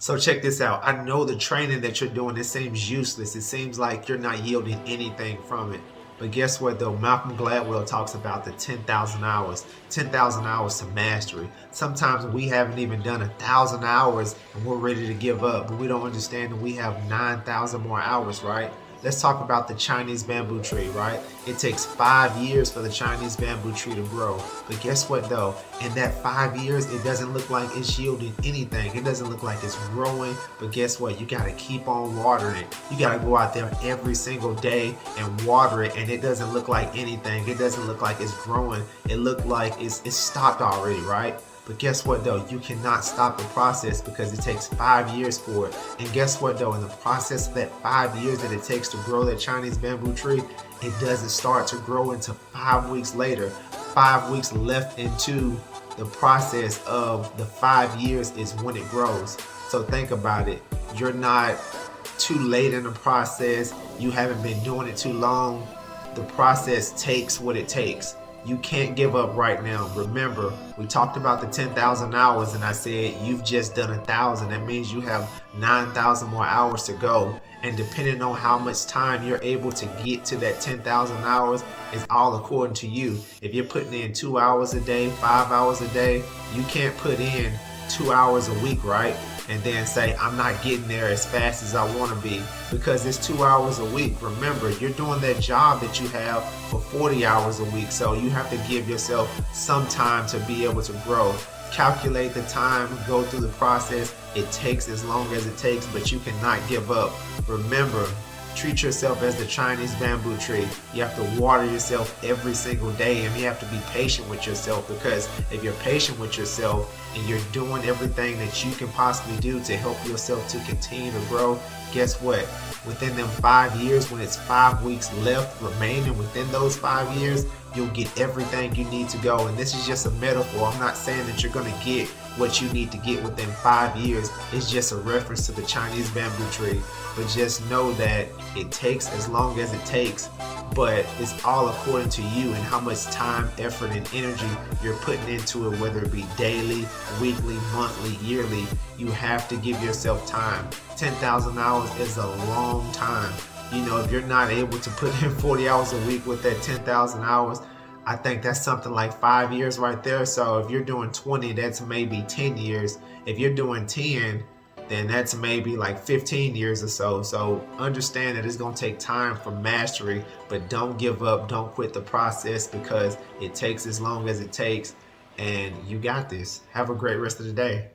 So check this out. I know the training that you're doing, it seems useless. It seems like you're not yielding anything from it. But guess what though? Malcolm Gladwell talks about the 10,000 hours to mastery. Sometimes we haven't even done 1,000 hours and we're ready to give up, but we don't understand that we have 9,000 more hours, right? Let's talk about the Chinese bamboo tree, right? It takes 5 years for the Chinese bamboo tree to grow. But guess what though? In that 5 years, it doesn't look like it's yielding anything. It doesn't look like it's growing. But guess what? You got to keep on watering it. You got to go out there every single day and water it. And it doesn't look like anything. It doesn't look like it's growing. It looked like it's stopped already, right? But guess what though? You cannot stop the process because it takes 5 years for it. And guess what though? In the process of that 5 years that it takes to grow that Chinese bamboo tree, it doesn't start to grow until 5 weeks later. 5 weeks left into the process of the 5 years is when it grows. So think about it. You're not too late in the process. You haven't been doing it too long. The process takes what it takes. You can't give up right now. Remember, we talked about the 10,000 hours and I said you've just done 1,000. That means you have 9,000 more hours to go. And depending on how much time you're able to get to that 10,000 hours is all according to you. If you're putting in 2 hours a day, 5 hours a day, you can't put in 2 hours a week, right? And then say, I'm not getting there as fast as I want to be because it's 2 hours a week. Remember, you're doing that job that you have for 40 hours a week. So you have to give yourself some time to be able to grow. Calculate the time, go through the process. It takes as long as it takes, but you cannot give up. Remember, treat yourself as the Chinese bamboo tree. You have to water yourself every single day and you have to be patient with yourself because if you're patient with yourself and you're doing everything that you can possibly do to help yourself to continue to grow, guess what? Within them 5 years, when it's 5 weeks left remaining within those 5 years, you'll get everything you need to go. And this is just a metaphor. I'm not saying that you're going to get what you need to get within 5 years. It's just a reference to the Chinese bamboo tree. But just know that it takes as long as it takes, but it's all according to you and how much time, effort, and energy you're putting into it, whether it be daily, weekly, monthly, yearly. You have to give yourself time. 10,000 hours is a long time. You know, if you're not able to put in 40 hours a week with that 10,000 hours, I think that's something like 5 years right there. So if you're doing 20, that's maybe 10 years. If you're doing 10, then that's maybe like 15 years or so. So understand that it's going to take time for mastery, but don't give up. Don't quit the process because it takes as long as it takes. And you got this. Have a great rest of the day.